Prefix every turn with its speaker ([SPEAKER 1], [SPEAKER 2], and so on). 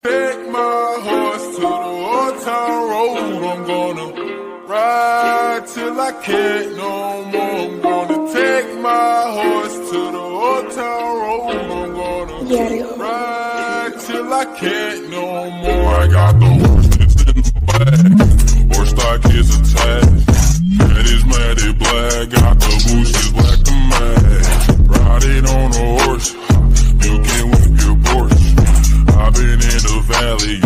[SPEAKER 1] Take my horse to the old town road. I'm gonna ride till I can't no more. I'm gonna take my horse to the old town road. I'm gonna ride till I can't no more. I got the horses in the bag. Horse stock is attached. Head is matted black. Got the bushes black to match. Riding on a horse. You can whip your Porsche. I've been in the valley.